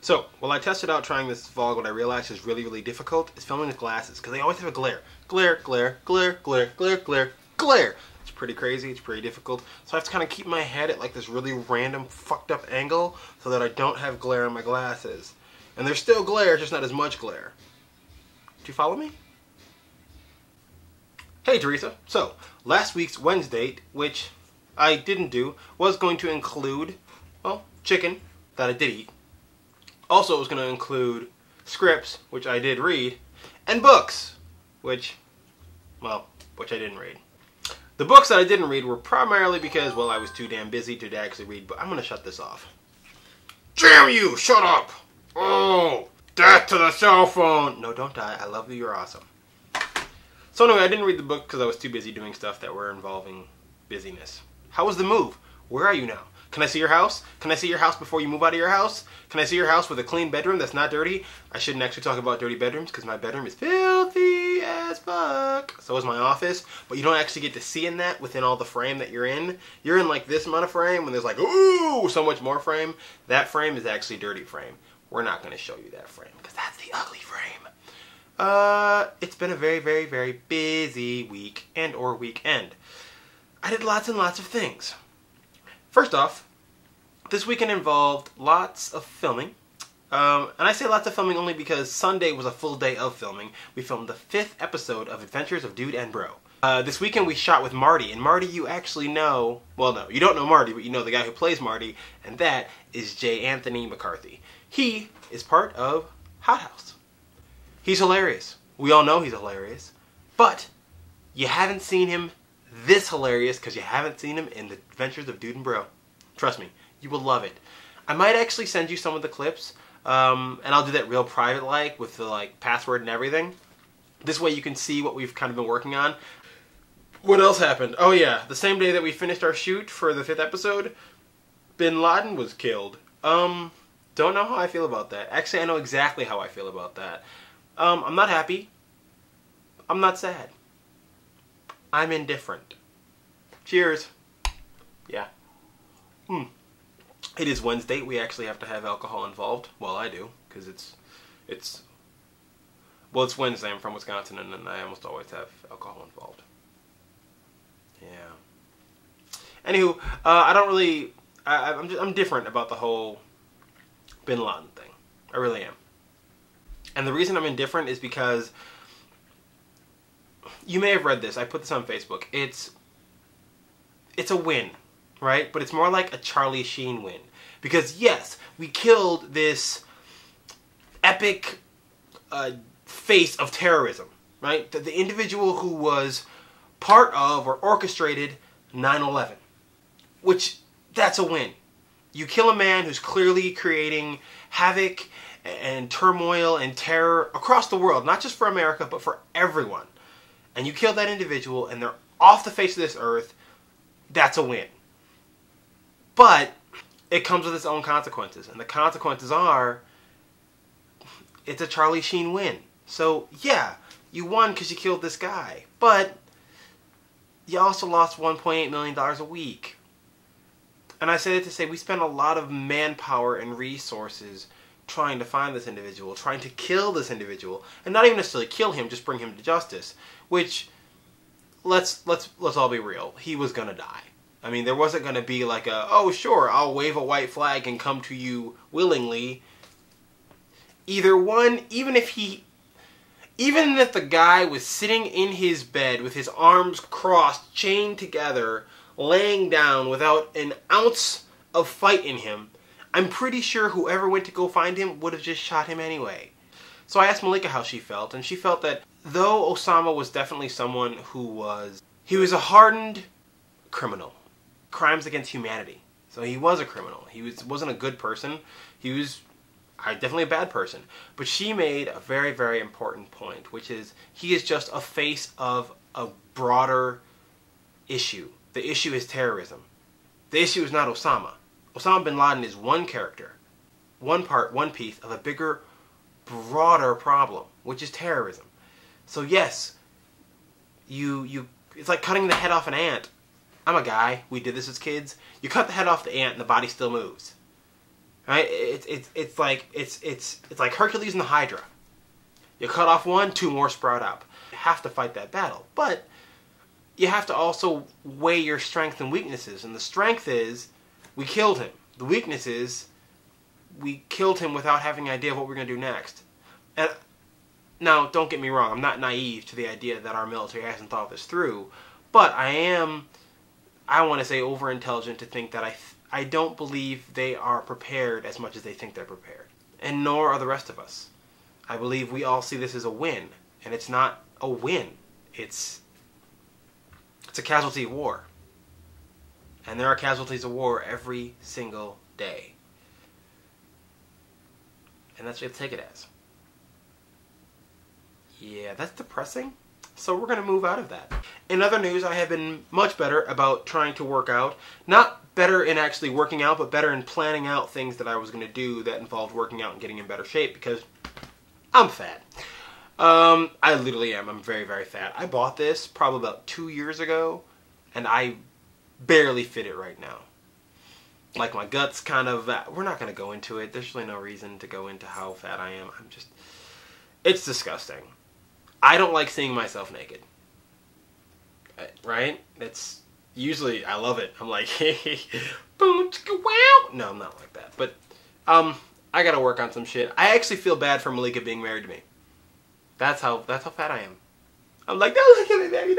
So, while I tested out trying this vlog, what I realized is really, really difficult is filming with glasses, because they always have a glare. Glare, glare, glare, glare, glare, glare, glare. It's pretty crazy, it's pretty difficult. So I have to kind of keep my head at like this really random, fucked up angle so that I don't have glare on my glasses. And there's still glare, just not as much glare. Do you follow me? Hey Teresa. So, last week's Wednesdate, which I didn't do, was going to include, well, chicken that I did eat. Also, it was going to include scripts, which I did read, and books, which I didn't read. The books that I didn't read were primarily because, well, I was too damn busy to actually read, but I'm going to shut this off. Damn you! Shut up! Oh! Death to the cell phone! No, don't die. I love you. You're awesome. So anyway, I didn't read the book because I was too busy doing stuff that were involving busyness. How was the move? Where are you now? Can I see your house? Can I see your house before you move out of your house? Can I see your house with a clean bedroom that's not dirty? I shouldn't actually talk about dirty bedrooms because my bedroom is filthy as fuck. So is my office, but you don't actually get to see in that within all the frame that you're in. You're in like this amount of frame when there's like, ooh, so much more frame. That frame is actually dirty frame. We're not going to show you that frame because that's the ugly frame. It's been a very, very, very busy week and or weekend. I did lots and lots of things. First off, this weekend involved lots of filming. And I say lots of filming only because Sunday was a full day of filming. We filmed the 5th episode of Adventures of Dude and Bro. This weekend we shot with Marty, and Marty you actually know, well no, you don't know Marty, but you know the guy who plays Marty, and that is J. Anthony McCarthy. He is part of Hot House. He's hilarious. We all know he's hilarious. But you haven't seen him this hilarious because you haven't seen him in the Adventures of Dude and Bro. Trust me, you will love it. I might actually send you some of the clips, and I'll do that real private-like with the like password and everything. This way you can see what we've kind of been working on. What else happened? Oh yeah, the same day that we finished our shoot for the 5th episode, Bin Laden was killed. Don't know how I feel about that. Actually, I know exactly how I feel about that. I'm not happy. I'm not sad. I'm indifferent. Cheers. Yeah. It is Wednesday. We actually have to have alcohol involved. Well, I do, because it's Wednesday. I'm from Wisconsin, and I almost always have alcohol involved. Yeah. Anywho, I don't really. I'm different about the whole Bin Laden thing. I really am. And the reason I'm indifferent is because you may have read this. I put this on Facebook. It's a win, right? But it's more like a Charlie Sheen win. Because yes, we killed this epic face of terrorism, right? The individual who was part of or orchestrated 9/11. Which, that's a win. You kill a man who's clearly creating havoc and turmoil and terror across the world. Not just for America, but for everyone. And you kill that individual and they're off the face of this earth. That's a win. But it comes with its own consequences. And the consequences are, it's a Charlie Sheen win. So yeah, you won because you killed this guy. But you also lost $1.8 million a week. And I say that to say we spent a lot of manpower and resources trying to find this individual, trying to kill this individual, and not even necessarily kill him, just bring him to justice. Which, let's all be real, he was gonna die. I mean, there wasn't gonna be like a, oh sure, I'll wave a white flag and come to you willingly. Either one, even if the guy was sitting in his bed with his arms crossed, chained together, laying down without an ounce of fight in him, I'm pretty sure whoever went to go find him would have just shot him anyway. So I asked Malika how she felt, and she felt that though Osama was definitely someone who was a hardened criminal. Crimes against humanity. So he was a criminal. He wasn't a good person. He was definitely a bad person. But she made a very, very important point, which is he is just a face of a broader issue. The issue is terrorism. The issue is not Osama. Osama bin Laden is one character, one part, one piece of a bigger, broader problem, which is terrorism. So yes, it's like cutting the head off an ant. I'm a guy. We did this as kids. You cut the head off the ant and the body still moves. right? It's like Hercules and the Hydra. You cut off one, two more sprout up. You have to fight that battle, but you have to also weigh your strengths and weaknesses. And the strength is, we killed him. The weakness is, we killed him without having an idea of what we're going to do next. And now, don't get me wrong, I'm not naive to the idea that our military hasn't thought this through, but I want to say, over-intelligent to think that I don't believe they are prepared as much as they think they're prepared. And nor are the rest of us. I believe we all see this as a win, and it's not a win. It's a casualty of war. And there are casualties of war every single day. And that's what you have to take it as. Yeah, that's depressing. So we're going to move out of that. In other news, I have been much better about trying to work out. Not better in actually working out, but better in planning out things that I was going to do that involved working out and getting in better shape, because I'm fat. I literally am. I'm very, very fat. I bought this probably about 2 years ago, and I barely fit it right now. Like, my guts kind of... we're not going to go into it. There's really no reason to go into how fat I am. It's disgusting. I don't like seeing myself naked. Right? It's usually, I love it. I'm like, boom, wow. No, I'm not like that. But I gotta work on some shit. I actually feel bad for Malika being married to me. That's how fat I am. I'm like, no, look at me, baby.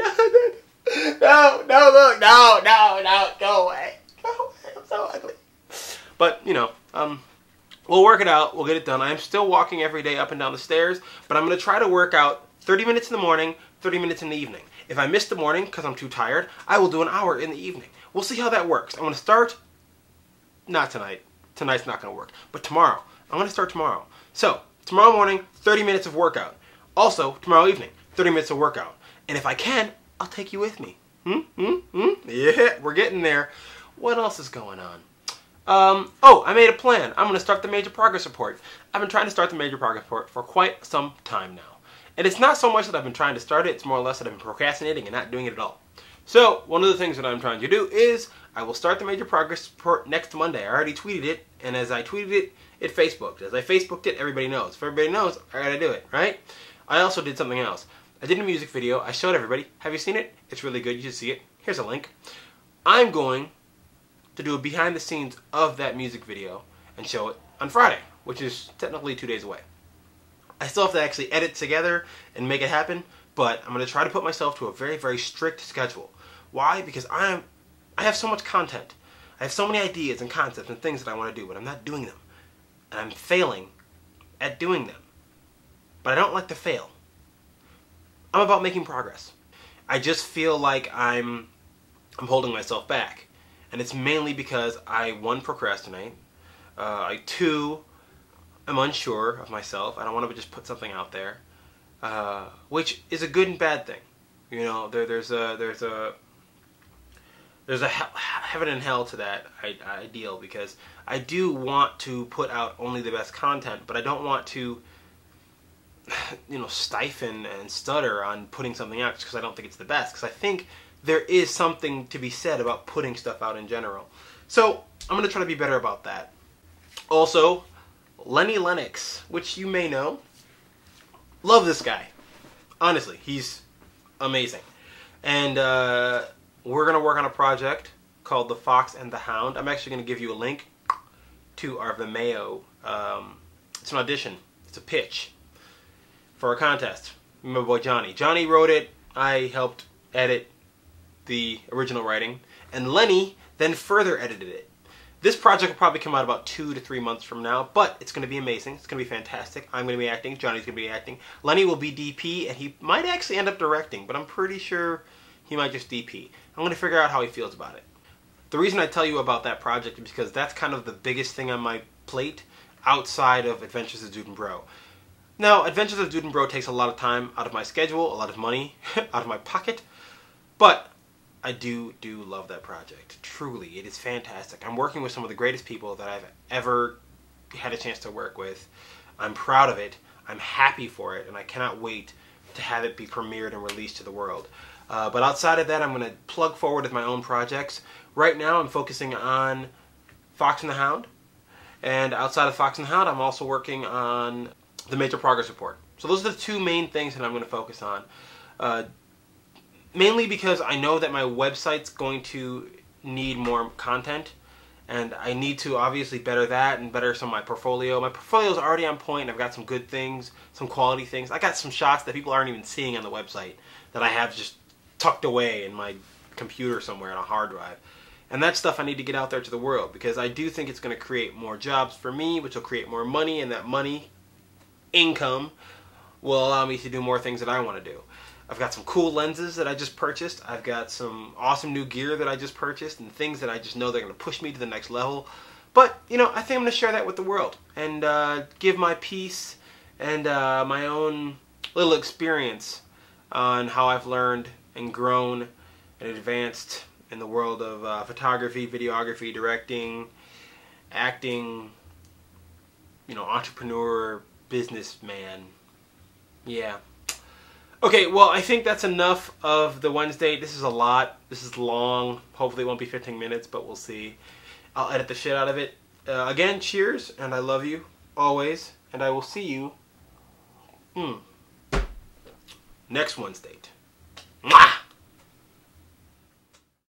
No, look, no, go away. Go away. I'm so ugly. But, you know, we'll work it out. We'll get it done. I am still walking every day up and down the stairs, but I'm going to try to work out 30 minutes in the morning, 30 minutes in the evening. If I miss the morning because I'm too tired, I will do an hour in the evening. We'll see how that works. I'm going to start, not tonight. Tonight's not going to work. But tomorrow. I'm going to start tomorrow. So, tomorrow morning, 30 minutes of workout. Also, tomorrow evening, 30 minutes of workout. And if I can, I'll take you with me. Yeah, we're getting there. What else is going on? Oh, I made a plan. I'm going to start the Major Progress Report. I've been trying to start the Major Progress Report for quite some time now. And it's not so much that I've been trying to start it, it's more or less that I've been procrastinating and not doing it at all. So, one of the things that I'm trying to do is, I will start the Major Progress Report next Monday. I already tweeted it, and as I tweeted it, it Facebooked. As I Facebooked it, everybody knows. If everybody knows, I gotta do it, right? I also did something else. I did a music video. I showed everybody. Have you seen it? It's really good. You should see it. Here's a link. I'm going to do a behind the scenes of that music video and show it on Friday, which is technically 2 days away. I still have to actually edit together and make it happen, but I'm going to try to put myself to a very, very strict schedule. Why? Because I have so much content. I have so many ideas and concepts and things that I want to do, but I'm not doing them. And I'm failing at doing them. But I don't like to fail. I'm about making progress. I just feel like I'm holding myself back. And it's mainly because I, 1, procrastinate. 2, I'm unsure of myself. I don't want to just put something out there. Which is a good and bad thing. You know, there's a heaven and hell to that ideal, because I do want to put out only the best content, but I don't want to, you know, stifle and stutter on putting something out just because I don't think it's the best, because I think there is something to be said about putting stuff out in general. So I'm going to try to be better about that. Also, Lenny Lennox, which you may know. Love this guy. Honestly, he's amazing. And we're going to work on a project called The Fox and the Hound. I'm actually going to give you a link to our Vimeo. It's an audition. It's a pitch for a contest. My boy Johnny. Johnny wrote it. I helped edit the original writing. And Lenny then further edited it. This project will probably come out about 2 to 3 months from now, but it's going to be amazing. It's going to be fantastic. I'm going to be acting. Johnny's going to be acting. Lenny will be DP, and he might actually end up directing, but I'm pretty sure he might just DP. I'm going to figure out how he feels about it. The reason I tell you about that project is because that's kind of the biggest thing on my plate outside of Adventures of Dude and Bro. Now, Adventures of Dude and Bro takes a lot of time out of my schedule, a lot of money out of my pocket, but I do love that project. Truly, it is fantastic. I'm working with some of the greatest people that I've ever had a chance to work with. I'm proud of it. I'm happy for it, and I cannot wait to have it be premiered and released to the world. But outside of that, I'm going to plug forward with my own projects. Right now, I'm focusing on Fox and the Hound, And outside of Fox and Hound, I'm also working on the Major Progress Report. So those are the two main things that I'm going to focus on. Mainly because I know that my website's going to need more content, and I need to obviously better that and better some of my portfolio. My portfolio is already on point. I've got some good things, some quality things. I got some shots that people aren't even seeing on the website that I have just tucked away in my computer somewhere on a hard drive. And that stuff I need to get out there to the world, because I do think it's going to create more jobs for me, which will create more money, and that money, income, will allow me to do more things that I want to do. I've got some cool lenses that I just purchased. I've got some awesome new gear that I just purchased, and things that I just know they're going to push me to the next level. But, you know, I think I'm going to share that with the world and give my piece and my own little experience on how I've learned and grown and advanced in the world of photography, videography, directing, acting, you know, entrepreneur, businessman. Yeah. Okay, well, I think that's enough of the Wednesday. This is a lot. This is long. Hopefully it won't be 15 minutes, but we'll see. I'll edit the shit out of it. Again, cheers, and I love you, always. And I will see you next Wednesday. Mwah!